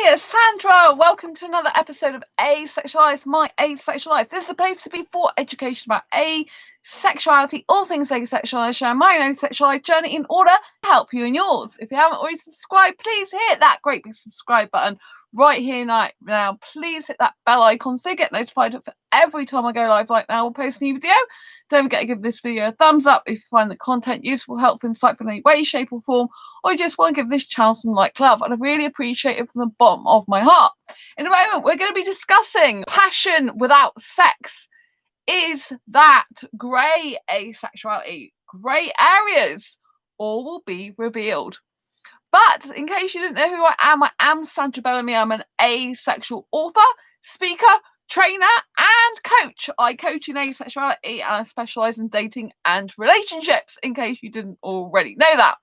Hey, it's Sandra. Welcome to another episode of Asexualise, my Asexual Life. This is supposed to be for education about asexuality, all things asexual. I share my own sexual life journey in order to help you in yours. If you haven't already subscribed, please hit that great big subscribe button right here now. Please hit that bell icon so you get notified for every time I go live like now or post a new video. Don't forget to give this video a thumbs up if you find the content useful, helpful, insightful in any way, shape or form, or you just want to give this channel some love. And I really appreciate it from the bottom of my heart. In a moment, we're going to be discussing passion without sex. Is that grey asexuality? Grey areas? All will be revealed. But in case you didn't know who I am Sandra Bellamy. I'm an asexual author, speaker, trainer and coach. I coach in asexuality and I specialise in dating and relationships, in case you didn't already know that.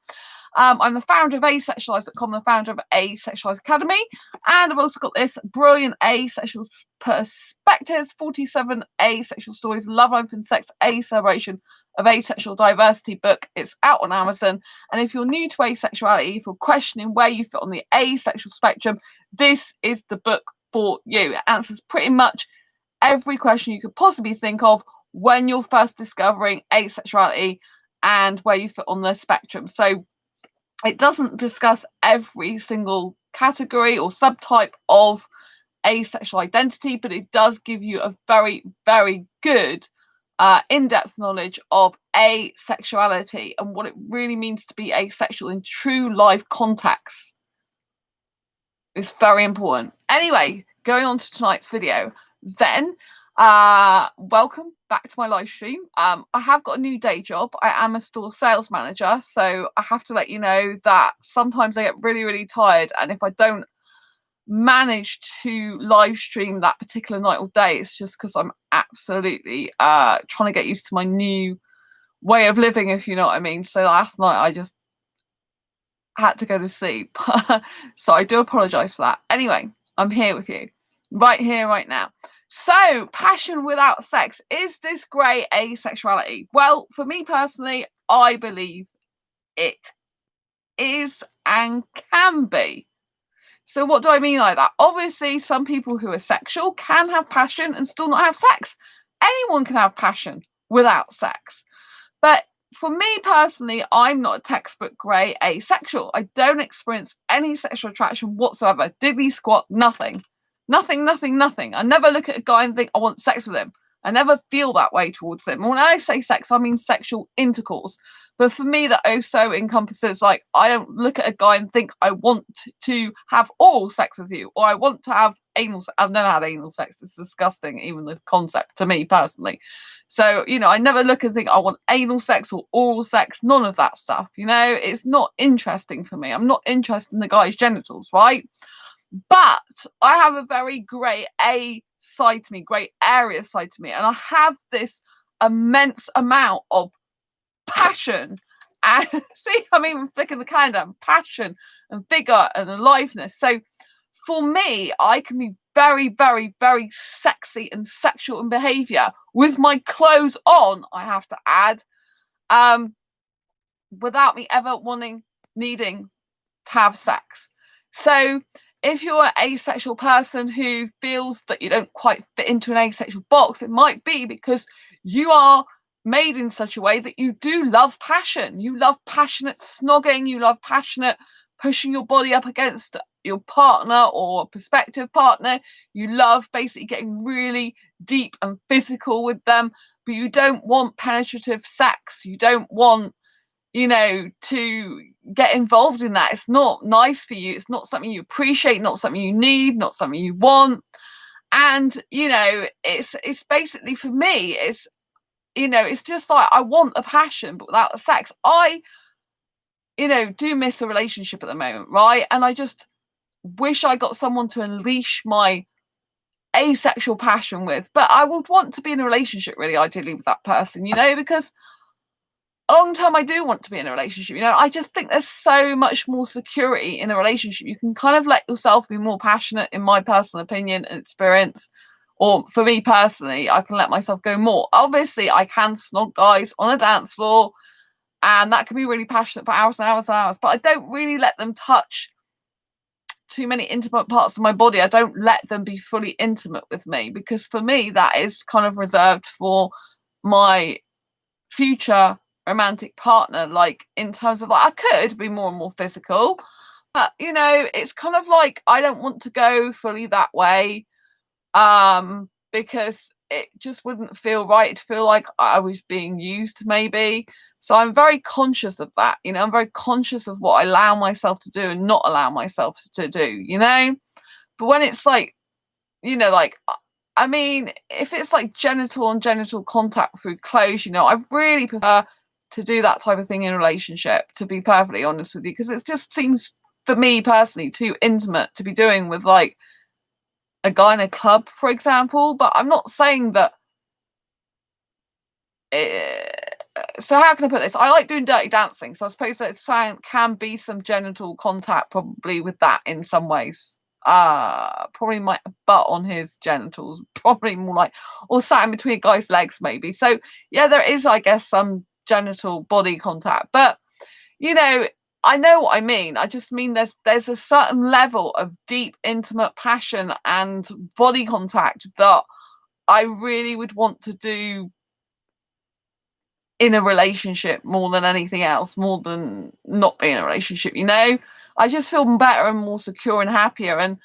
I'm the founder of Asexualise.com, the founder of Asexualise Academy, and I've also got this brilliant asexual perspectives, 47 asexual stories, love, life and sex, a celebration of asexual diversity book. It's out on Amazon. And if you're new to asexuality, if you're questioning where you fit on the asexual spectrum, this is the book for you. It answers pretty much every question you could possibly think of when you're first discovering asexuality and where you fit on the spectrum. So it doesn't discuss every single category or subtype of asexual identity, but it does give you a very, very good in-depth knowledge of asexuality and what it really means to be asexual in true life context. It's very important. Anyway, going on to tonight's video, then welcome back to my live stream. I have got a new day job. I am a store sales manager, so I have to let you know that sometimes I get really, really tired, and if I don't manage to live stream that particular night or day, it's just because I'm absolutely trying to get used to my new way of living, if you know what I mean. So last night I just had to go to sleep. So I do apologize for that. Anyway, I'm here with you right here, right now. So, passion without sex, is this grey asexuality? Well, for me personally, I believe it is and can be. So what do I mean by that? Obviously, some people who are sexual can have passion and still not have sex. Anyone can have passion without sex. But for me personally, I'm not a textbook grey asexual. I don't experience any sexual attraction whatsoever. Diddly squat, nothing. Nothing. I never look at a guy and think I want sex with him. I never feel that way towards him. When I say sex, I mean sexual intercourse. But for me, that also encompasses, like, I don't look at a guy and think I want to have oral sex with you, or I want to have anal sex. I've never had anal sex. It's disgusting, even the concept to me personally. So, you know, I never look and think I want anal sex or oral sex, none of that stuff. You know, it's not interesting for me. I'm not interested in the guy's genitals, right? But I have a very grey A side to me, grey area side to me, and I have this immense amount of passion. And see, I'm even flicking the calendar, passion and vigor and aliveness. So for me, I can be very, very, very sexy and sexual in behaviour with my clothes on, I have to add, without me ever needing to have sex. So if you're an asexual person who feels that you don't quite fit into an asexual box, it might be because you are made in such a way that you do love passion. You love passionate snogging. You love passionate pushing your body up against your partner or prospective partner. You love basically getting really deep and physical with them, but you don't want penetrative sex. You don't want, you know, to get involved in that. It's not nice for you. It's not something you appreciate, not something you need, not something you want. And, you know, it's basically, for me, it's, you know, it's just like, I want a passion, but without the sex. I, you know, do miss a relationship at the moment, right? And I just wish I got someone to unleash my asexual passion with. But I would want to be in a relationship, really, ideally, with that person, you know, because long term I do want to be in a relationship. You know, I just think there's so much more security in a relationship. You can kind of let yourself be more passionate, in my personal opinion and experience. Or for me personally, I can let myself go more. Obviously, I can snog guys on a dance floor, and that can be really passionate for hours and hours and hours, but I don't really let them touch too many intimate parts of my body, I don't let them be fully intimate with me, because for me that is kind of reserved for my future romantic partner. Like, in terms of, like, I could be more and more physical, but it's kind of like I don't want to go fully that way, because it just wouldn't feel right. It'd feel like I was being used, maybe. So I'm very conscious of that. I'm very conscious of what I allow myself to do and not allow myself to do. But when it's like, like, I mean, if it's like genital on genital contact through clothes, I really prefer to do that type of thing in a relationship, to be perfectly honest with you, because it just seems, for me personally, too intimate to be doing with, like, a guy in a club, for example. But I'm not saying that. So how can I put this? I like doing dirty dancing, so I suppose that can be some genital contact, probably, with that in some ways. Probably my butt on his genitals, probably more like, or sat in between a guy's legs, maybe. So yeah, there is, I guess, some genital body contact, but I know what I mean. I just mean there's a certain level of deep, intimate passion and body contact that I really would want to do in a relationship more than anything else, more than not being in a relationship. I just feel better and more secure and happier. And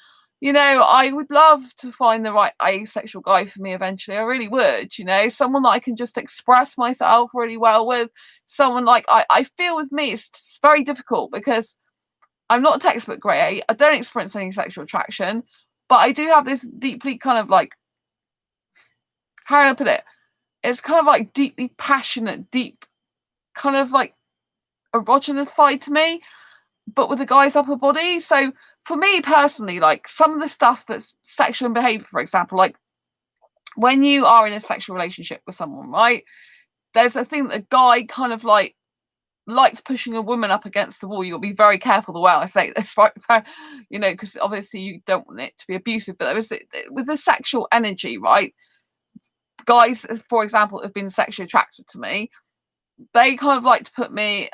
I would love to find the right asexual guy for me eventually. I really would. Someone that I can just express myself really well with. Someone, like, I feel with me it's very difficult, because I'm not a textbook grade 8. I don't experience any sexual attraction, but I do have this deeply kind of, like, how do I put it? It's kind of like deeply passionate, deep kind of like erogenous side to me, but with a guy's upper body. So for me personally, like, some of the stuff that's sexual in behavior, for example, like when you are in a sexual relationship with someone, right? There's a thing that a guy kind of like likes pushing a woman up against the wall. You'll be very careful the way I say this, right? Because obviously you don't want it to be abusive, but there is, with the sexual energy, right? Guys, for example, have been sexually attracted to me. They kind of like to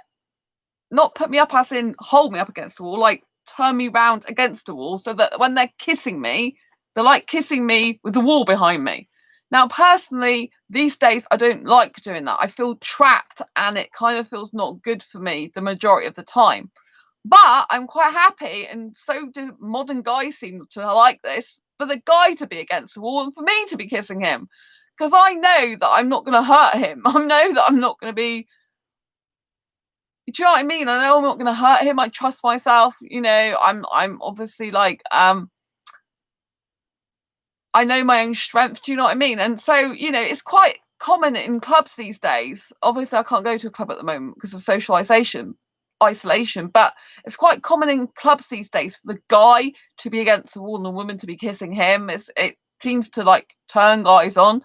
not put me up as in hold me up against the wall, like turn me round against the wall, so that when they're kissing me, they're like kissing me with the wall behind me. Now, personally, these days, I don't like doing that. I feel trapped, and it kind of feels not good for me the majority of the time. But I'm quite happy, and so do modern guys seem to like this, for the guy to be against the wall and for me to be kissing him. Because I know that I'm not going to hurt him. I know that I'm not going to be. Do you know what I mean? I know I'm not going to hurt him. I trust myself. I'm obviously, like, I know my own strength. Do you know what I mean? And so, it's quite common in clubs these days. Obviously, I can't go to a club at the moment because of isolation, but it's quite common in clubs these days for the guy to be against the wall and the woman to be kissing him. It seems to, like, turn guys on.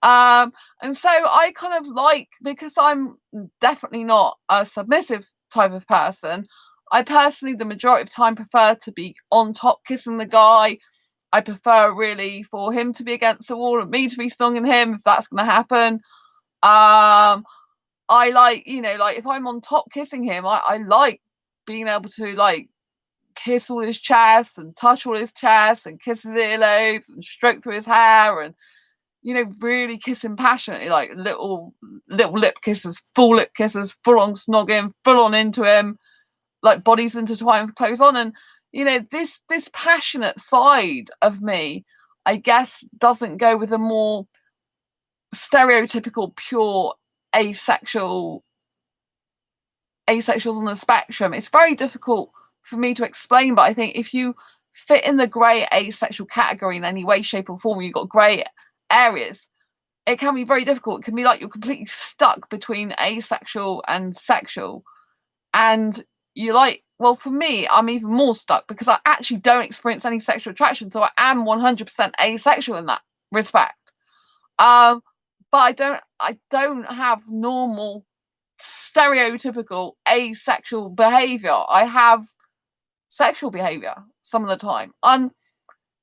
And so I kind of like, because I'm definitely not a submissive type of person, I personally, the majority of time, prefer to be on top kissing the guy. I prefer, really, for him to be against the wall and me to be stonking him, if that's going to happen. I like, like, if I'm on top kissing him, I like being able to, like, kiss all his chest and touch all his chest and kiss his earlobes and stroke through his hair and, really kiss him passionately, like little lip kisses, full lip kisses, full on snogging, full on into him, like bodies intertwined with clothes on. And this passionate side of me, I guess, doesn't go with a more stereotypical, pure asexuals on the spectrum. It's very difficult for me to explain, but I think if you fit in the grey asexual category in any way, shape, or form, you've got grey areas, it can be very difficult. It can be like you're completely stuck between asexual and sexual, and you're like, well, for me, I'm even more stuck because I actually don't experience any sexual attraction, so I am 100% asexual in that respect. But I don't have normal stereotypical asexual behavior. I have sexual behavior some of the time. And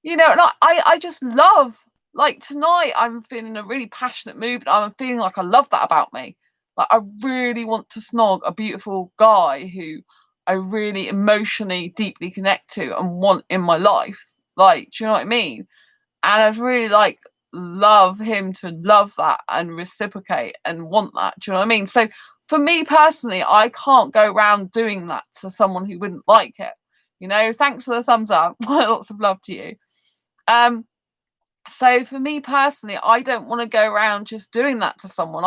I just love, like, tonight I'm feeling a really passionate mood, and I'm feeling like I love that about me. Like, I really want to snog a beautiful guy who I really emotionally deeply connect to and want in my life. Like, do you know what I mean? And I'd really like love him to love that and reciprocate and want that. Do you know what I mean? So for me personally, I can't go around doing that to someone who wouldn't like it. You know, thanks for the thumbs up. Lots of love to you. So for me personally, I don't want to go around just doing that to someone.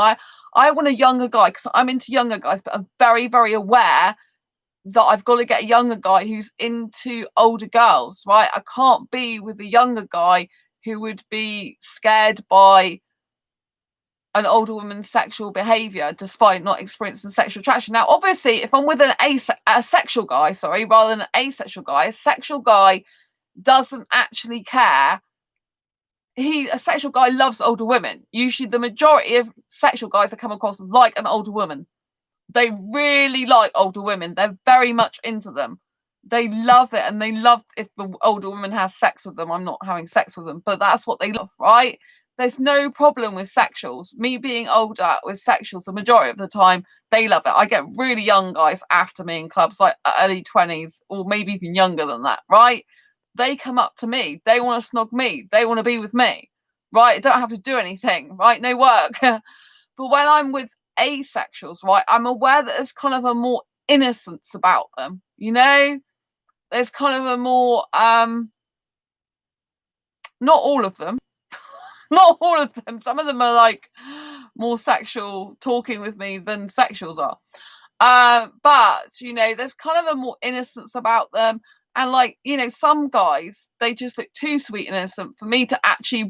I want a younger guy because I'm into younger guys, but I'm very, very aware that I've got to get a younger guy who's into older girls, right? I can't be with a younger guy who would be scared by an older woman's sexual behavior despite not experiencing sexual attraction. Now, obviously, if I'm with a sexual guy, rather than an asexual guy, a sexual guy doesn't actually care. A sexual guy loves older women. Usually the majority of sexual guys I come across like an older woman. They really like older women. They're very much into them. They love it, and they love if the older woman has sex with them. I'm not having sex with them, but that's what they love, right? There's no problem with sexuals. Me being older with sexuals, the majority of the time, they love it. I get really young guys after me in clubs, like early 20s, or maybe even younger than that, right? They come up to me. They want to snog me. They want to be with me, right? I don't have to do anything, right? No work. But when I'm with asexuals, right, I'm aware that there's kind of a more innocence about them, you know? There's kind of a more, not all of them, not all of them. Some of them are like more sexual talking with me than sexuals are. But, you know, there's kind of a more innocence about them. And like, you know, some guys, they just look too sweet and innocent for me to actually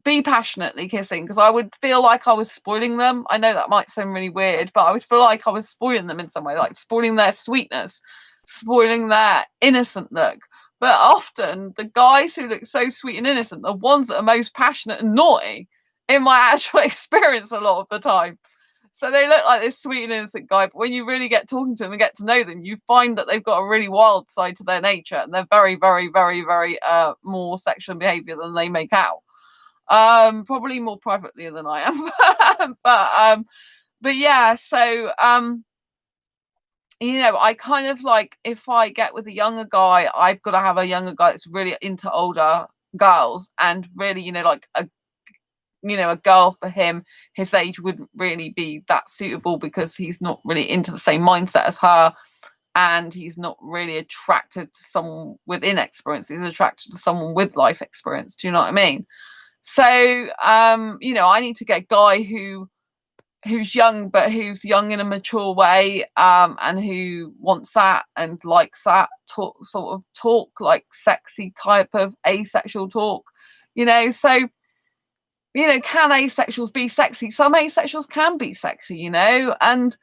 be passionately kissing, because I would feel like I was spoiling them. I know that might sound really weird, but I would feel like I was spoiling them in some way, like spoiling their sweetness, spoiling their innocent look. But often the guys who look so sweet and innocent are ones that are most passionate and naughty in my actual experience a lot of the time. So they look like this sweet and innocent guy, but when you really get talking to them and get to know them, you find that they've got a really wild side to their nature, and they're very, very, very, very more sexual behaviour than they make out. Probably more privately than I am. but yeah, so you know, I kind of like, if I get with a younger guy, I've got to have a younger guy that's really into older girls, and really, you know, like a girl for him his age wouldn't really be that suitable, because he's not really into the same mindset as her, and he's not really attracted to someone with inexperience. He's attracted to someone with life experience. Do you know what I mean? So you know, I need to get a guy who's young, but who's young in a mature way, and who wants that and likes that talk, like sexy type of asexual talk, you know. So, you know, can asexuals be sexy? Some asexuals can be sexy, you know, and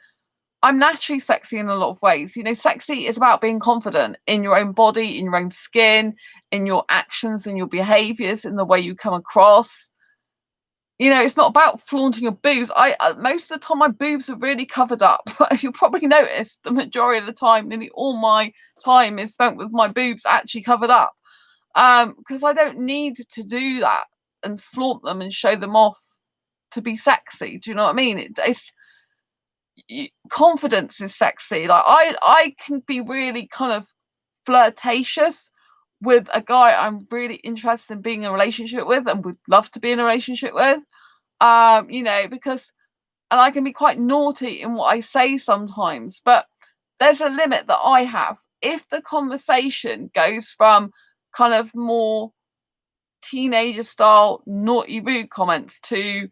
I'm naturally sexy in a lot of ways. You know, sexy is about being confident in your own body, in your own skin, in your actions, in your behaviors, in the way you come across. You know, it's not about flaunting your boobs. Most of the time my boobs are really covered up. You'll probably notice the majority of the time, nearly all my time is spent with my boobs actually covered up. Because I don't need to do that and flaunt them and show them off to be sexy. Do you know what I mean? Confidence is sexy. Like I can be really kind of flirtatious with a guy I'm really interested in being in a relationship with and would love to be in a relationship with. You know, and I can be quite naughty in what I say sometimes, but there's a limit that I have. If the conversation goes from kind of more teenager style naughty rude comments to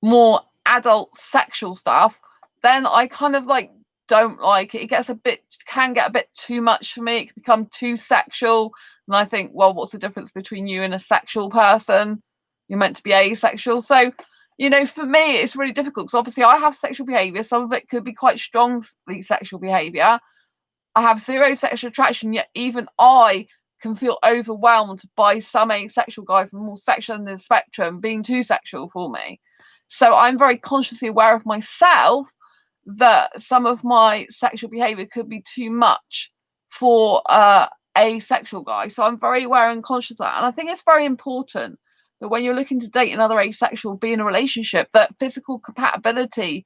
more adult sexual stuff, then I kind of like don't like it. Can get a bit too much for me. It can become too sexual, and I think, well, what's the difference between you and a sexual person? You're meant to be asexual. So, you know, for me it's really difficult, because obviously I have sexual behavior. Some of it could be quite strongly sexual behavior. I have zero sexual attraction, yet even I can feel overwhelmed by some asexual guys and more sexual in the spectrum being too sexual for me. So I'm very consciously aware of myself that some of my sexual behavior could be too much for a sexual guy. So I'm very aware and conscious of that. And I think it's very important that when you're looking to date another asexual, be in a relationship, that physical compatibility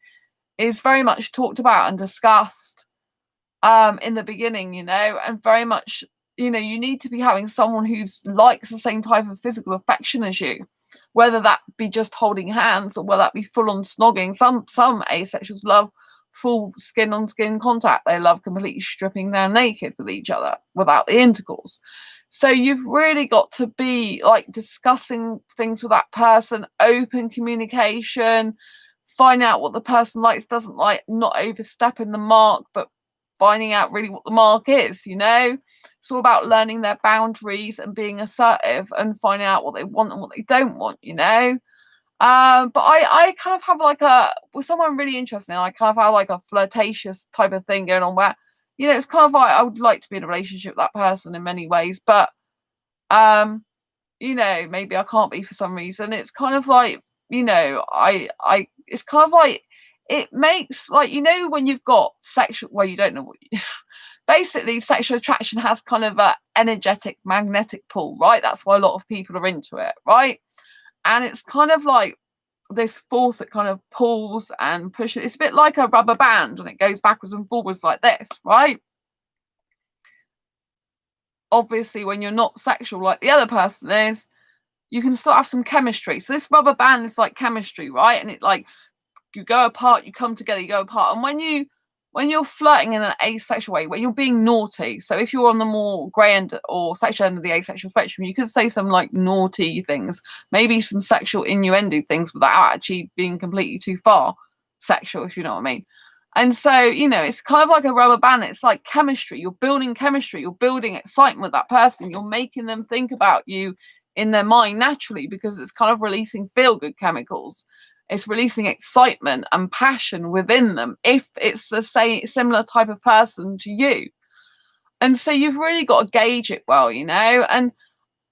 is very much talked about and discussed. in the beginning, you know, and very much, you know, you need to be having someone who's likes the same type of physical affection as you, whether that be just holding hands or whether that be full on snogging. Some asexuals love full skin on skin contact. They love completely stripping down naked with each other without the intercourse. So you've really got to be like discussing things with that person, open communication, find out what the person likes, doesn't like, not overstepping the mark, but finding out really what the mark is, you know? It's all about learning their boundaries and being assertive and finding out what they want and what they don't want, you know? But I kind of have like with someone really interesting, I kind of have like a flirtatious type of thing going on where, you know, it's kind of like I would like to be in a relationship with that person in many ways, but you know, maybe I can't be for some reason. It's kind of like, you know, it's kind of like it makes like, you know, when you've got sexual, well, you don't know what basically sexual attraction has kind of a energetic magnetic pull, right? That's why a lot of people are into it, right? And it's kind of like this force that kind of pulls and pushes. It's a bit like a rubber band and it goes backwards and forwards like this, right? Obviously, when you're not sexual like the other person is, you can still have some chemistry. So this rubber band is like chemistry, right? And it like you go apart, you come together, you go apart. And when you're flirting in an asexual way, when you're being naughty, so if you're on the more grey end or sexual end of the asexual spectrum, you could say some like naughty things, maybe some sexual innuendo things without actually being completely too far sexual, if you know what I mean. And so, you know, it's kind of like a rubber band. It's like chemistry. You're building chemistry. You're building excitement with that person. You're making them think about you in their mind naturally because it's kind of releasing feel-good chemicals. It's releasing excitement and passion within them if it's the same similar type of person to you. And so you've really got to gauge it well, you know. And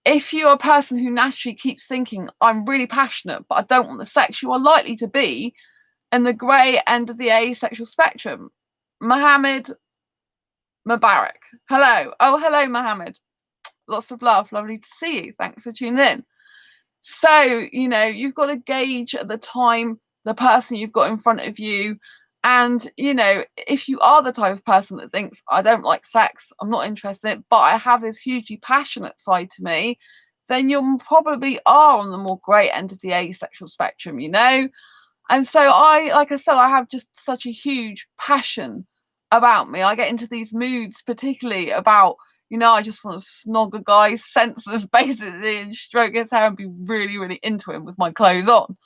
if you're a person who naturally keeps thinking, I'm really passionate, but I don't want the sex, you are likely to be in the grey end of the asexual spectrum. Mohammed Mubarak. Hello. Oh, hello, Mohammed. Lots of love. Lovely to see you. Thanks for tuning in. So, you know, you've got to gauge at the time the person you've got in front of you. And, you know, if you are the type of person that thinks, I don't like sex, I'm not interested in it, but I have this hugely passionate side to me, then you probably are on the more grey end of the asexual spectrum, you know? And so like I said, I have just such a huge passion about me. I get into these moods, particularly about, you know, I just want to snog a guy's senses basically and stroke his hair and be really, really into him with my clothes on,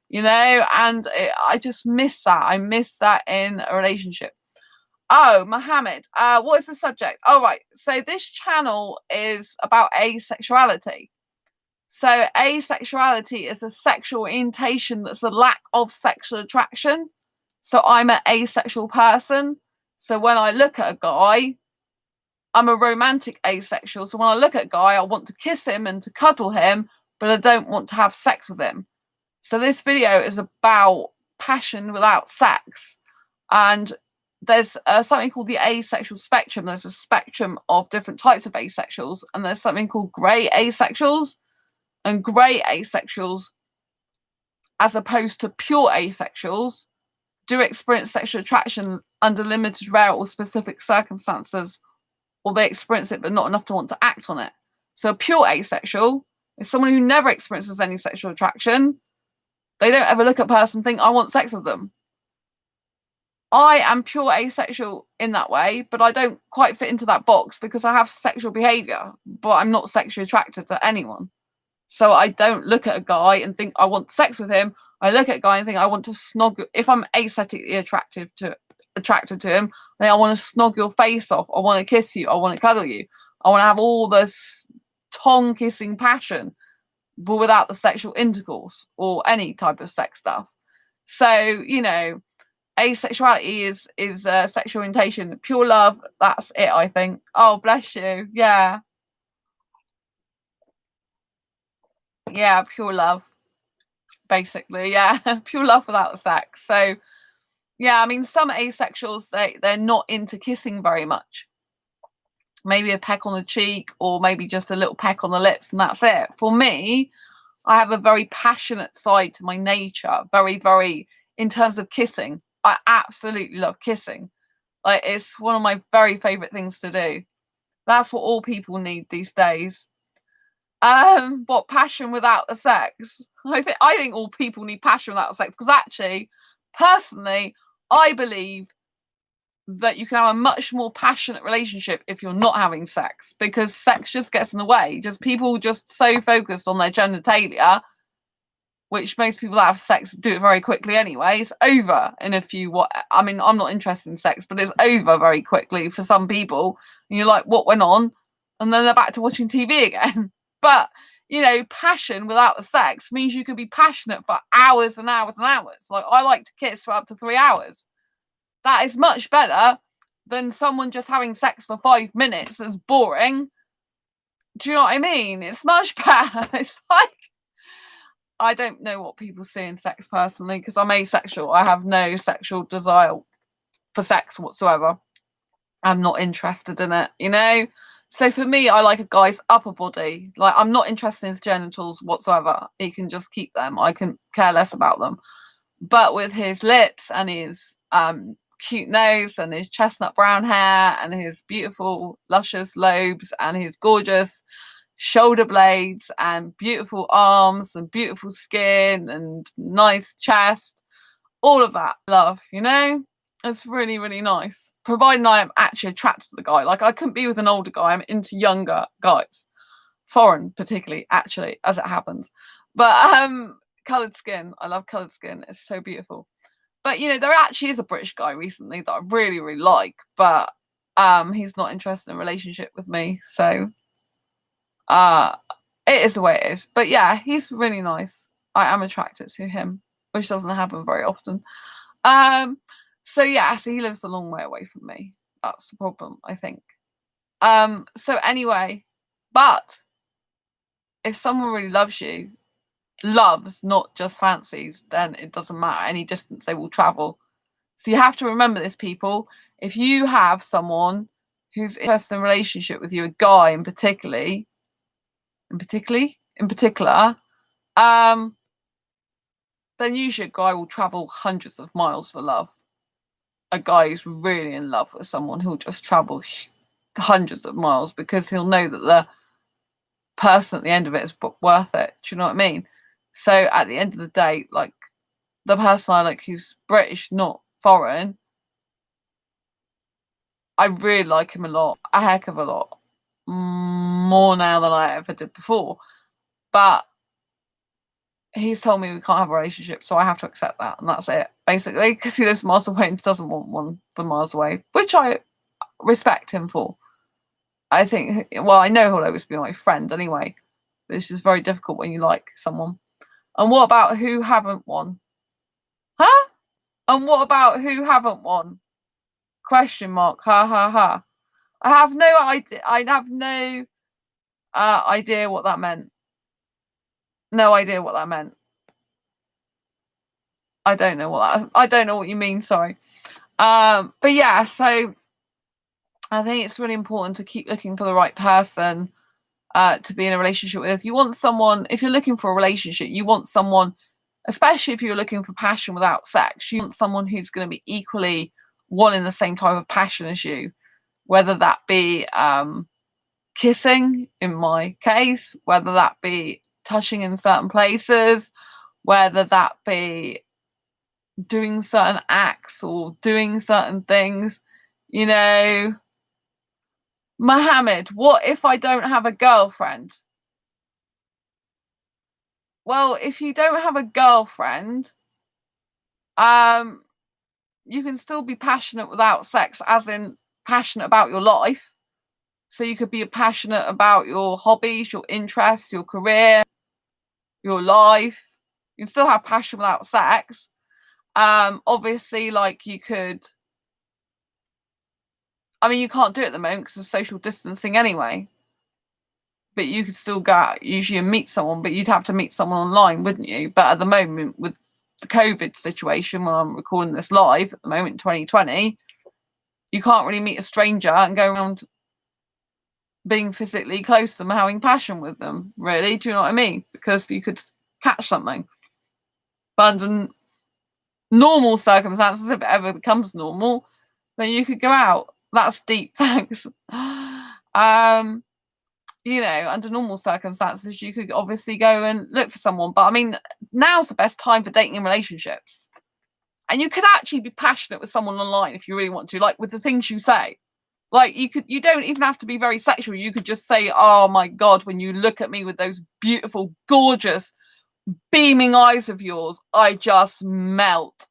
you know, and I just miss that. I miss that in a relationship. Oh, Mohammed, what is the subject? Oh, right. So this channel is about asexuality. So asexuality is a sexual orientation that's a lack of sexual attraction. So I'm an asexual person. So when I look at a guy, I'm a romantic asexual. So when I look at a guy, I want to kiss him and to cuddle him, but I don't want to have sex with him. So this video is about passion without sex. And there's something called the asexual spectrum. There's a spectrum of different types of asexuals, and there's something called grey asexuals. And grey asexuals, as opposed to pure asexuals, do experience sexual attraction under limited, rare, or specific circumstances, or they experience it but not enough to want to act on it. So a pure asexual is someone who never experiences any sexual attraction. They don't ever look at a person and think, I want sex with them. I am pure asexual in that way, but I don't quite fit into that box because I have sexual behaviour, but I'm not sexually attracted to anyone. So I don't look at a guy and think I want sex with him. I look at a guy and think I want to snog. If I'm aesthetically attracted to him, then I want to snog your face off. I want to kiss you. I want to cuddle you. I want to have all this tongue kissing passion, but without the sexual intercourse or any type of sex stuff. So, you know, asexuality is sexual orientation, pure love. That's it, I think. Oh, bless you. Yeah. Yeah, pure love, basically. Yeah, pure love without the sex. So, yeah, I mean, some asexuals, they're not into kissing very much. Maybe a peck on the cheek or maybe just a little peck on the lips, and that's it. For me, I have a very passionate side to my nature, very, very, in terms of kissing. I absolutely love kissing. Like, it's one of my very favourite things to do. That's what all people need these days. What, passion without the sex? I think all people need passion without the sex, because actually, personally, I believe that you can have a much more passionate relationship if you're not having sex, because sex just gets in the way. Just people just so focused on their genitalia, which most people that have sex do it very quickly anyway. It's over in a few I mean, I'm not interested in sex, but it's over very quickly for some people. And you're like, what went on? And then they're back to watching TV again. But, you know, passion without the sex means you can be passionate for hours and hours and hours. Like, I like to kiss for up to 3 hours. That is much better than someone just having sex for 5 minutes. That's boring. Do you know what I mean? It's much better. It's like, I don't know what people see in sex personally, because I'm asexual. I have no sexual desire for sex whatsoever. I'm not interested in it, you know? So for me, I like a guy's upper body. Like, I'm not interested in his genitals whatsoever. He can just keep them. I can care less about them. But with his lips and his cute nose and his chestnut brown hair and his beautiful luscious lobes and his gorgeous shoulder blades and beautiful arms and beautiful skin and nice chest, all of that love, you know? It's really, really nice. Providing I am actually attracted to the guy. Like, I couldn't be with an older guy. I'm into younger guys. Foreign, particularly, actually, as it happens. But coloured skin. I love coloured skin. It's so beautiful. But, you know, there actually is a British guy recently that I really, really like. But he's not interested in a relationship with me. So it is the way it is. But yeah, he's really nice. I am attracted to him, which doesn't happen very often. So yeah, so he lives a long way away from me. That's the problem, I think. So anyway, but if someone really loves you, loves, not just fancies, then it doesn't matter. Any distance they will travel. So you have to remember this, people. If you have someone who's interested in a relationship with you, a guy in particular, then usually a guy will travel hundreds of miles for love. A guy who's really in love with someone, who'll just travel hundreds of miles because he'll know that the person at the end of it is worth it. Do you know what I mean? So at the end of the day, like, the person I like who's British, not foreign, I really like him a lot, a heck of a lot, more now than I ever did before. But he's told me we can't have a relationship, so I have to accept that, and that's it, basically, because he lives miles away and doesn't want one for miles away, which I respect him for. I think, well, I know he'll always be my friend anyway. But it's just very difficult when you like someone. And what about who haven't won? Huh? And what about who haven't won? Question mark. Ha ha ha. I have no idea. I have no idea what that meant. No idea what that meant. I don't know what you mean, sorry. But yeah, so I think it's really important to keep looking for the right person to be in a relationship with. You want someone, if you're looking for a relationship, you want someone, especially if you're looking for passion without sex, you want someone who's going to be equally wanting the same type of passion as you, whether that be kissing, in my case, whether that be touching in certain places, whether that be doing certain acts or doing certain things. You know, Mohammed, what if I don't have a girlfriend? Well, if you don't have a girlfriend, you can still be passionate without sex, as in passionate about your life. So you could be passionate about your hobbies, your interests, your career, your life. You can still have passion without sex. Obviously, like, you could, I mean, you can't do it at the moment because of social distancing anyway. But you could still go out usually and meet someone, but you'd have to meet someone online, wouldn't you? But at the moment, with the COVID situation, when I'm recording this live at the moment in 2020, you can't really meet a stranger and go around being physically close to them, having passion with them, really. Do you know what I mean? Because you could catch something. But under normal circumstances, if it ever becomes normal, then you could go out. That's deep, thanks. You know, under normal circumstances, you could obviously go and look for someone. But I mean, now's the best time for dating and relationships. And you could actually be passionate with someone online if you really want to, like with the things you say. Like you don't even have to be very sexual. You could just say, oh my God, when you look at me with those beautiful, gorgeous, beaming eyes of yours, I just melt.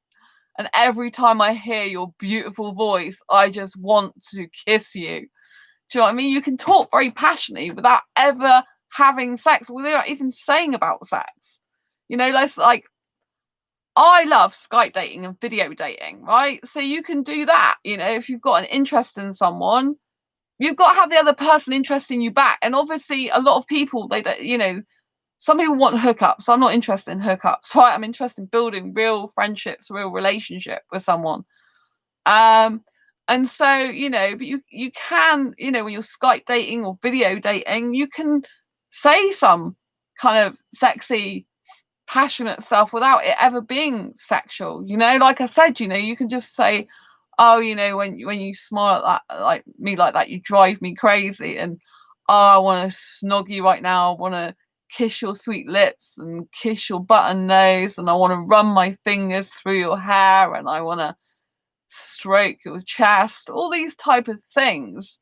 And every time I hear your beautiful voice, I just want to kiss you. Do you know what I mean? You can talk very passionately without ever having sex, without even saying about sex. You know, like I love Skype dating and video dating, right? So you can do that. You know, if you've got an interest in someone, you've got to have the other person interested in you back. And obviously, a lot of people, they don't, you know, some people want hookups. I'm not interested in hookups, right? I'm interested in building real friendships, real relationship with someone. And so, you know, but you can, you know, when you're Skype dating or video dating, you can say some kind of sexy, passionate stuff without it ever being sexual. You know, like I said, you know, you can just say, oh, you know, when you smile at that, like me like that, you drive me crazy, and oh, I want to snog you right now. I want to kiss your sweet lips and kiss your button nose, and I want to run my fingers through your hair, and I want to stroke your chest, all these type of things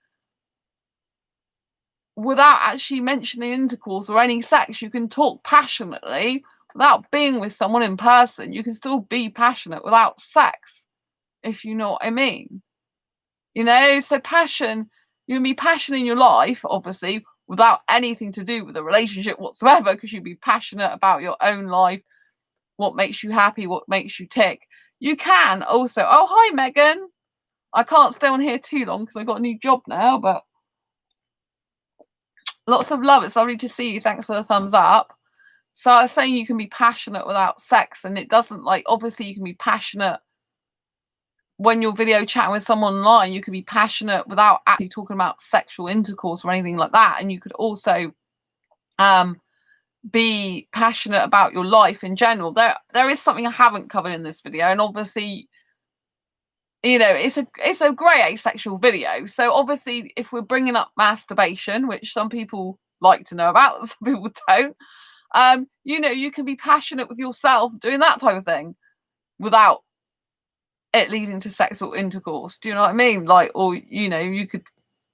without actually mentioning intercourse or any sex. You can talk passionately without being with someone in person. You can still be passionate without sex, if you know what I mean. You know, so passion, you can be passionate in your life, obviously, without anything to do with a relationship whatsoever, because you'd be passionate about your own life, what makes you happy, what makes you tick. You can also, oh, hi, Megan. I can't stay on here too long because I've got a new job now, but lots of love. It's lovely to see you. Thanks for the thumbs up. So I was saying you can be passionate without sex, and it doesn't, like, obviously you can be passionate when you're video chatting with someone online. You can be passionate without actually talking about sexual intercourse or anything like that. And you could also be passionate about your life in general. There is something I haven't covered in this video, and obviously, you know, it's a grey asexual video. So obviously, if we're bringing up masturbation, which some people like to know about, some people don't, you know, you can be passionate with yourself doing that type of thing without it leading to sexual intercourse. Do you know what I mean? Like, or, you know, you could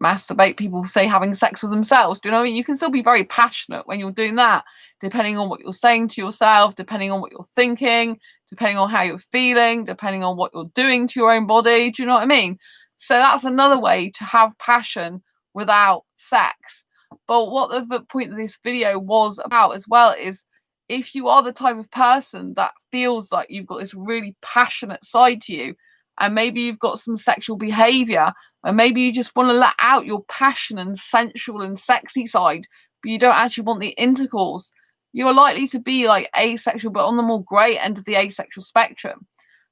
masturbate, people say having sex with themselves. Do you know what I mean? You can still be very passionate when you're doing that, depending on what you're saying to yourself, depending on what you're thinking, depending on how you're feeling, depending on what you're doing to your own body. Do you know what I mean? So that's another way to have passion without sex. But what the point of this video was about as well is, if you are the type of person that feels like you've got this really passionate side to you, and maybe you've got some sexual behavior, and maybe you just want to let out your passion and sensual and sexy side, but you don't actually want the intercourse, you're likely to be like asexual, but on the more grey end of the asexual spectrum.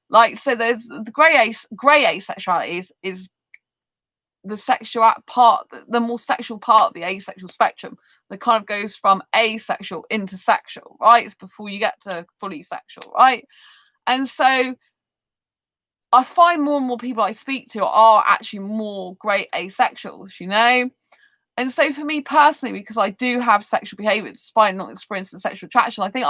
Like, so there's the grey asexuality is the sexual part, the more sexual part of the asexual spectrum, that kind of goes from asexual into sexual, right? It's before you get to fully sexual, right? And so I find more and more people I speak to are actually more grey asexuals, you know? And so for me personally, because I do have sexual behaviour despite not experiencing sexual attraction, I think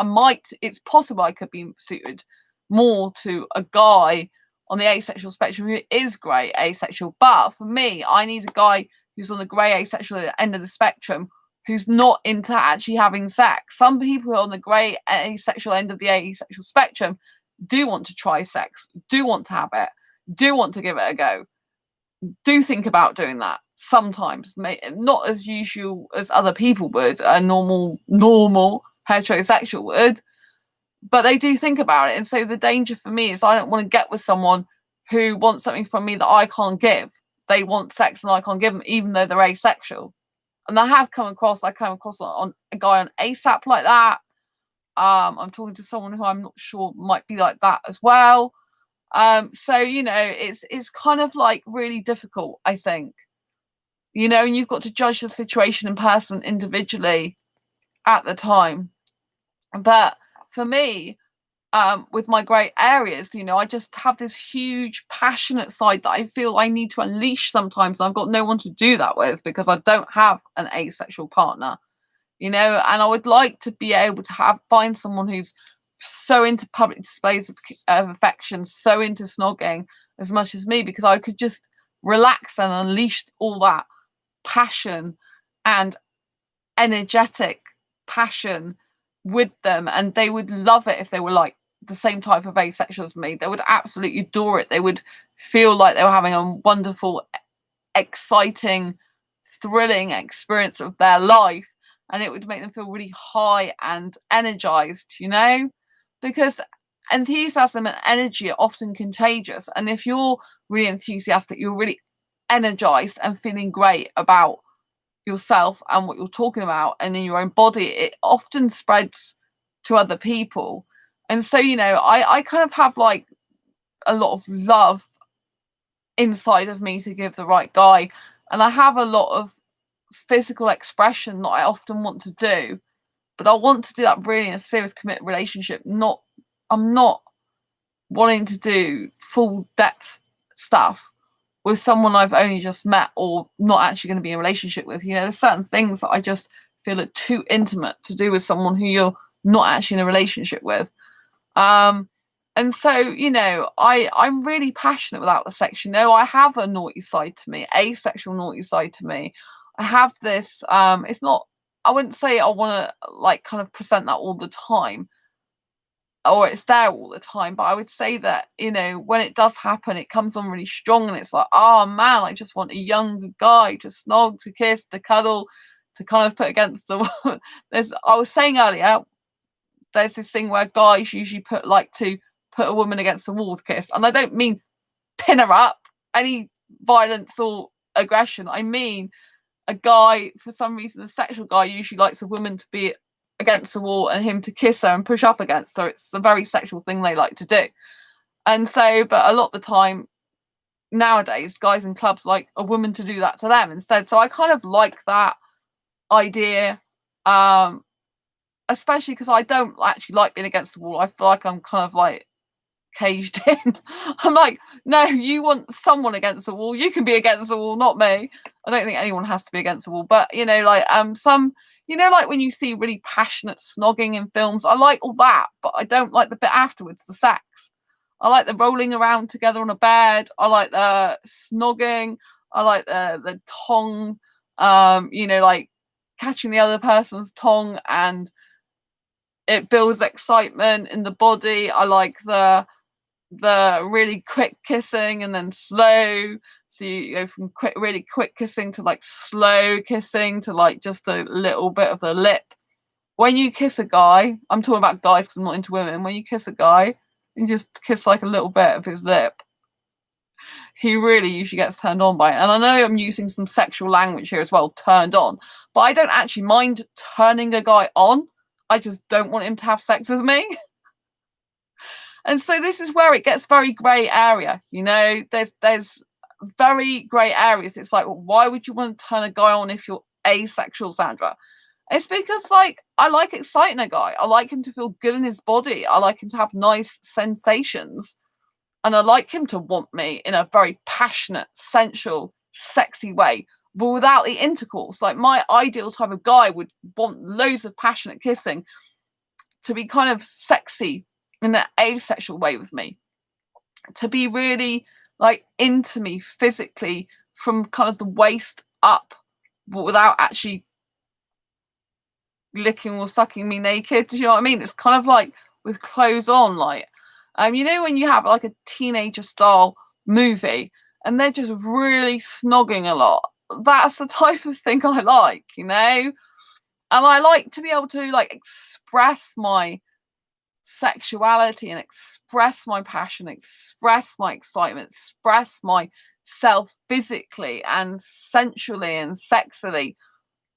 it's possible I could be suited more to a guy on the asexual spectrum who is grey asexual. But for me, I need a guy who's on the grey asexual end of the spectrum, who's not into actually having sex. Some people who are on the grey asexual end of the asexual spectrum do want to try sex, do want to have it, do want to give it a go, do think about doing that sometimes, not as usual as other people would, a normal heterosexual would, but they do think about it. And so the danger for me is I don't want to get with someone who wants something from me that I can't give. They want sex and I can't give them, even though they're asexual. And I come across on a guy on ASAP like that. I'm talking to someone who I'm not sure might be like that as well. So, you know, it's kind of like really difficult, I think, you know, and you've got to judge the situation in person individually at the time. But for me, with my grey areas, you know, I just have this huge passionate side that I feel I need to unleash sometimes. I've got no one to do that with because I don't have an asexual partner, you know, and I would like to be able to find someone who's so into public displays of affection, so into snogging as much as me, because I could just relax and unleash all that passion and energetic passion with them, and they would love it if they were like the same type of asexual as me. They would absolutely adore it. They would feel like they were having a wonderful, exciting, thrilling experience of their life, and it would make them feel really high and energized, you know, because enthusiasm and energy are often contagious, and if you're really enthusiastic, you're really energized and feeling great about yourself and what you're talking about and in your own body, it often spreads to other people. And so, you know, I kind of have like a lot of love inside of me to give the right guy, and I have a lot of physical expression that I often want to do, but I want to do that really in a serious committed relationship. I'm not wanting to do full depth stuff with someone I've only just met or not actually going to be in a relationship with. You know, there's certain things that I just feel are too intimate to do with someone who you're not actually in a relationship with. And so, you know, I'm really passionate without the sex. You know, I have a naughty side to me, asexual naughty side to me. I have this, it's not, I wouldn't say I want to like kind of present that all the time, or it's there all the time, but I would say that, you know, when it does happen, it comes on really strong, and it's like, oh man, I just want a younger guy to snog, to kiss, to cuddle, to kind of put against the wall. I was saying earlier, there's this thing where guys usually put a woman against the wall to kiss, and I don't mean pin her up, any violence or aggression. I mean a guy, for some reason, a sexual guy usually likes a woman to be against the wall and him to kiss her and push up against her. It's a very sexual thing they like to do. And so, but a lot of the time nowadays, guys in clubs like a woman to do that to them instead. So I kind of like that idea, especially because I don't actually like being against the wall. I feel like I'm kind of like caged in. I'm like, no, you want someone against the wall, you can be against the wall, not me. I don't think anyone has to be against the wall, but you know, like some, you know, like when you see really passionate snogging in films, I like all that, but I don't like the bit afterwards, the sex. I like the rolling around together on a bed, I like the snogging, I like the tongue, you know, like catching the other person's tongue, and it builds excitement in the body. I like the really quick kissing and then slow, so you go from really quick kissing to like slow kissing to like just a little bit of the lip. When you kiss a guy, I'm talking about guys because I'm not into women, when you kiss a guy and just kiss like a little bit of his lip, he really usually gets turned on by it. And I know I'm using some sexual language here as well, turned on, but I don't actually mind turning a guy on. I just don't want him to have sex with me. And so this is where it gets very grey area, you know, there's very grey areas. It's like, well, why would you want to turn a guy on if you're asexual, Sandra? It's because, like, I like exciting a guy. I like him to feel good in his body. I like him to have nice sensations. And I like him to want me in a very passionate, sensual, sexy way, but without the intercourse. Like, my ideal type of guy would want loads of passionate kissing, to be kind of sexy in an asexual way with me, to be really like into me physically from kind of the waist up, but without actually licking or sucking me naked. Do you know what I mean? It's kind of like with clothes on, like you know, when you have like a teenager style movie and they're just really snogging a lot, that's the type of thing I like, you know. And I like to be able to like express my sexuality and express my passion, express my excitement, express myself physically and sensually and sexily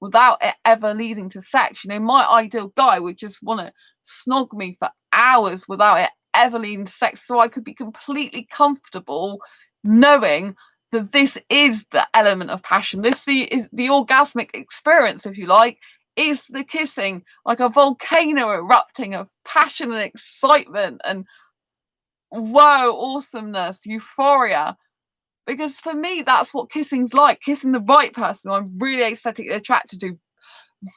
without it ever leading to sex. You know, my ideal guy would just want to snog me for hours without it ever leading to sex, so I could be completely comfortable knowing that this is the element of passion. This is the orgasmic experience, if you like, is the kissing like a volcano erupting of passion and excitement and whoa, awesomeness, euphoria. Because for me, that's what kissing's like. Kissing the right person who I'm really aesthetically attracted to,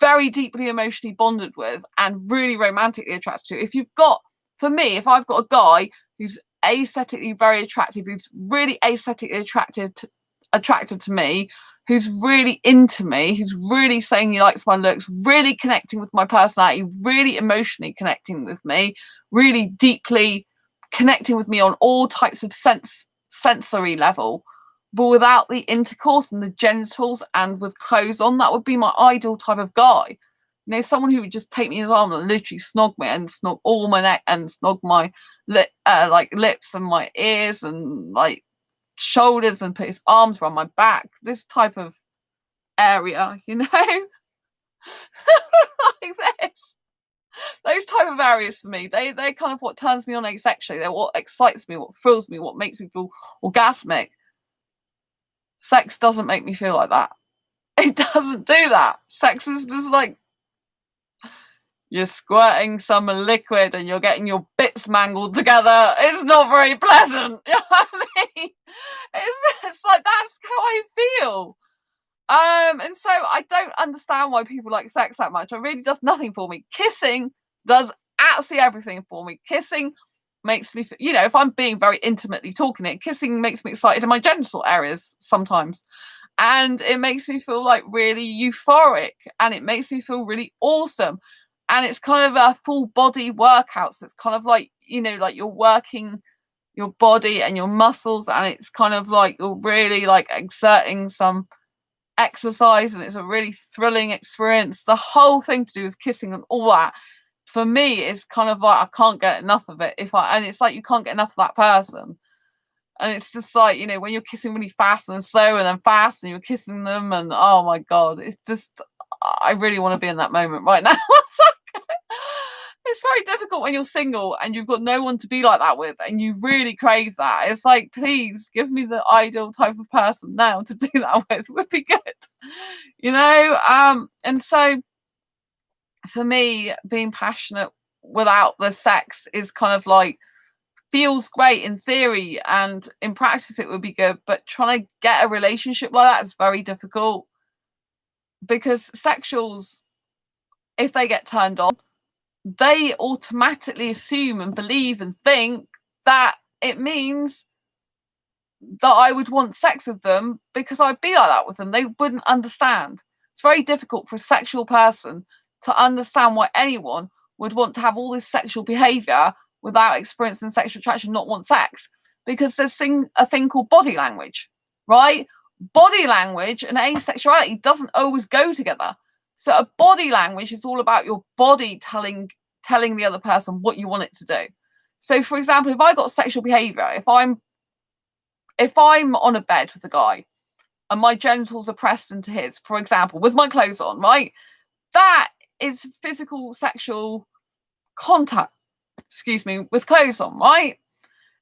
very deeply emotionally bonded with, and really romantically attracted to. If you've got, for me, if I've got a guy who's aesthetically very attractive, who's really aesthetically attracted to me, who's really into me, who's really saying he likes my looks, really connecting with my personality, really emotionally connecting with me, really deeply connecting with me on all types of sensory level, but without the intercourse and the genitals and with clothes on, that would be my ideal type of guy. You know, someone who would just take me in his arm and literally snog me and snog all my neck and snog my lips and my ears and like shoulders and put his arms around my back. This type of area, you know, like this. Those type of areas for me, they're kind of what turns me on asexually. They're what excites me, what thrills me, what makes me feel orgasmic. Sex doesn't make me feel like that. It doesn't do that. Sex is just like you're squirting some liquid and you're getting your bits mangled together. It's not very pleasant. You know what I mean? It's like that's how I feel. And so I don't understand why people like sex that much. It really does nothing for me. Kissing does absolutely everything for me. Kissing makes me, you know, if I'm being very intimately talking it, kissing makes me excited in my genital areas sometimes. And it makes me feel like really euphoric and it makes me feel really awesome. And it's kind of a full body workout. So it's kind of like, you know, like you're working your body and your muscles and it's kind of like you're really like exerting some exercise and it's a really thrilling experience. The whole thing to do with kissing and all that for me is kind of like I can't get enough of it and it's like you can't get enough of that person. And it's just like, you know, when you're kissing really fast and slow and then fast and you're kissing them and oh my god, it's just I really want to be in that moment right now. It's very difficult when you're single and you've got no one to be like that with and you really crave that. It's like, please give me the ideal type of person now to do that with would be good. You know? And so for me, being passionate without the sex is kind of like feels great in theory and in practice it would be good, but trying to get a relationship like that is very difficult because sexuals, if they get turned on, they automatically assume and believe and think that it means that I would want sex with them because I'd be like that with them. They wouldn't understand. It's very difficult for a sexual person to understand why anyone would want to have all this sexual behavior without experiencing sexual attraction, not want sex, because there's a thing called body language, right? Body language and asexuality doesn't always go together. So a body language is all about your body telling the other person what you want it to do. So for example, if I got sexual behavior, if I'm on a bed with a guy and my genitals are pressed into his, for example, with my clothes on, right? That is physical sexual contact, with clothes on, right?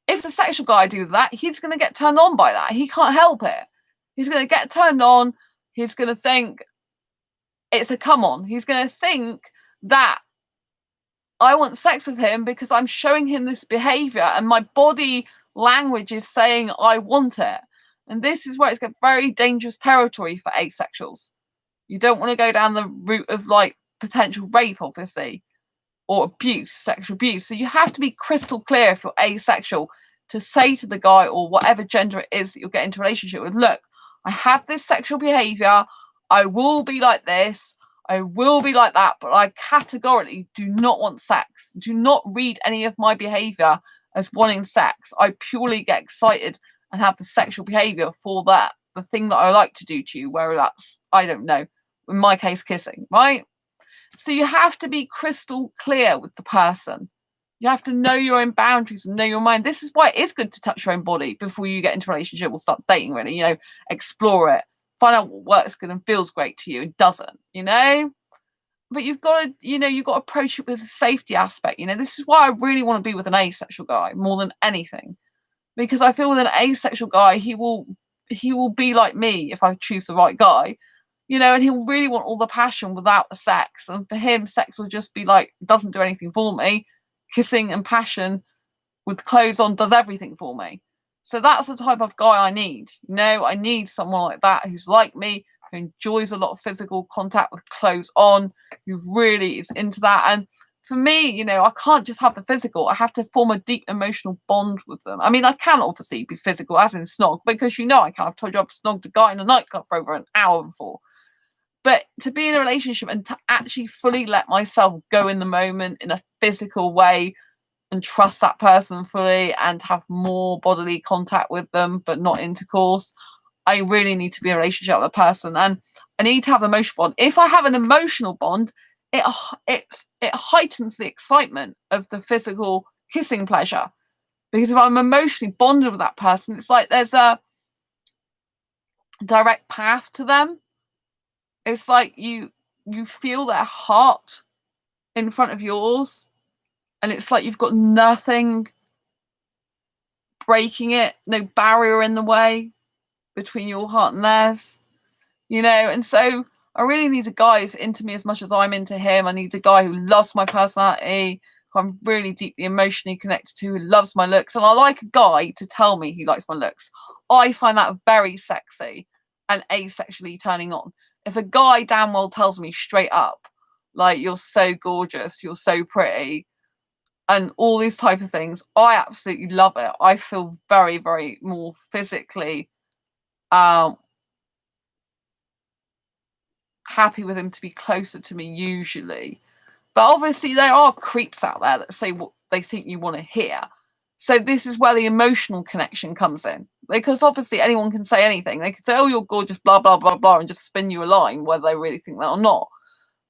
If the sexual guy does that, he's going to get turned on by that. He can't help it. He's going to get turned on. He's going to think it's a come on. He's going to think that I want sex with him because I'm showing him this behavior and my body language is saying I want it. And this is where it's got very dangerous territory for asexuals. You don't want to go down the route of like potential rape, obviously, or abuse, sexual abuse. So you have to be crystal clear if you're asexual to say to the guy or whatever gender it is that you'll get into a relationship with, look, I have this sexual behavior. I will be like this. I will be like that, but I categorically do not want sex. Do not read any of my behavior as wanting sex. I purely get excited and have the sexual behavior for that, the thing that I like to do to you, whether that's, I don't know, in my case, kissing, right? So you have to be crystal clear with the person. You have to know your own boundaries and know your mind. This is why it is good to touch your own body before you get into a relationship or start dating, really, you know, explore it. Find out what works good and feels great to you and doesn't, you know? But you've got to, you know, you've got to approach it with a safety aspect. You know, this is why I really want to be with an asexual guy more than anything. Because I feel with an asexual guy, he will be like me if I choose the right guy. you know, and he'll really want all the passion without the sex. And for him, sex will just be like, doesn't do anything for me. Kissing and passion with clothes on does everything for me. So that's the type of guy I need. You know, I need someone like that who's like me, who enjoys a lot of physical contact with clothes on, who really is into that. And for me, you know, I can't just have the physical. I have to form a deep emotional bond with them. I mean, I can obviously be physical, as in snog, because you know I can. I've told you I've snogged a guy in a nightclub for over an hour before. But to be in a relationship and to actually fully let myself go in the moment in a physical way and trust that person fully and have more bodily contact with them, but not intercourse, I really need to be in a relationship with a person, and I need to have an emotional bond. If I have an emotional bond, it heightens the excitement of the physical kissing pleasure. Because if I'm emotionally bonded with that person, it's like there's a direct path to them. It's like you feel their heart in front of yours, and it's like you've got nothing breaking it, no barrier in the way between your heart and theirs, you know. And so I really need a guy who's into me as much as I'm into him. I need a guy who loves my personality, who I'm really deeply emotionally connected to, who loves my looks. And I like a guy to tell me he likes my looks. I find that very sexy and asexually turning on. If a guy damn well tells me straight up, like, you're so gorgeous, you're so pretty, and all these type of things, I absolutely love it. I feel very, very more physically happy with him to be closer to me usually. But obviously there are creeps out there that say what they think you want to hear. So this is where the emotional connection comes in. Because obviously anyone can say anything. They can say, oh, you're gorgeous, blah, blah, blah, blah, and just spin you a line, whether they really think that or not.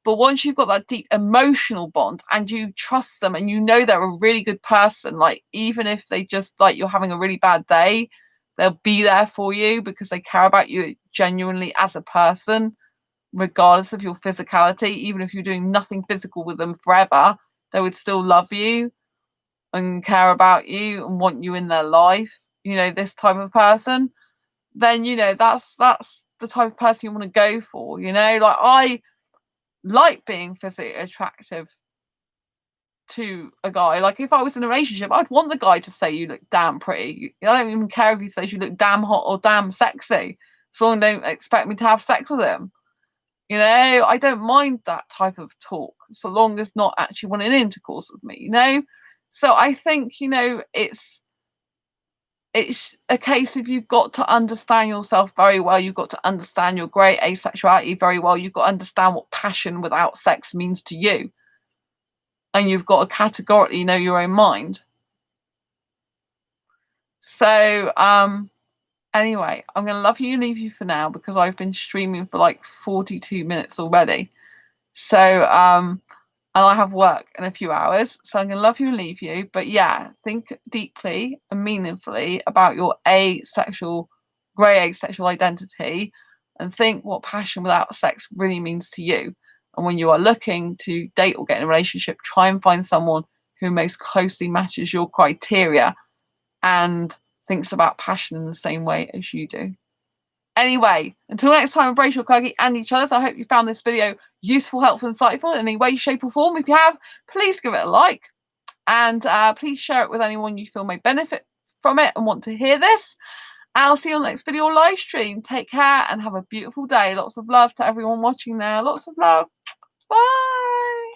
But once you've got that deep emotional bond and you trust them and you know they're a really good person, like, even if they just, like, you're having a really bad day, they'll be there for you because they care about you genuinely as a person, regardless of your physicality. Even if you're doing nothing physical with them forever, they would still love you and care about you and want you in their life. You know, this type of person, then, you know, that's the type of person you want to go for. You know, like, I like being physically attractive to a guy. Like, if I was in a relationship, I'd want the guy to say you look damn pretty. I don't even care if he says you look damn hot or damn sexy, so long don't expect me to have sex with him. You know, I don't mind that type of talk, so long as not actually wanting intercourse with me, you know? So I think, you know, it's a case of you've got to understand yourself very well. You've got to understand your great asexuality very well. You've got to understand what passion without sex means to you. And you've got to categorically know your own mind. So, anyway, I'm going to love you and leave you for now because I've been streaming for like 42 minutes already. So, and I have work in a few hours, so I'm going to love you and leave you. But yeah, think deeply and meaningfully about your asexual, grey asexual identity, and think what passion without sex really means to you. And when you are looking to date or get in a relationship, try and find someone who most closely matches your criteria and thinks about passion in the same way as you do. Anyway, until next time, embrace your Kagi and each other's. I hope you found this video useful, helpful, insightful in any way, shape or form. If you have, please give it a like, and please share it with anyone you feel may benefit from it and want to hear this. And I'll see you on the next video or live stream. Take care and have a beautiful day. Lots of love to everyone watching there. Lots of love. Bye.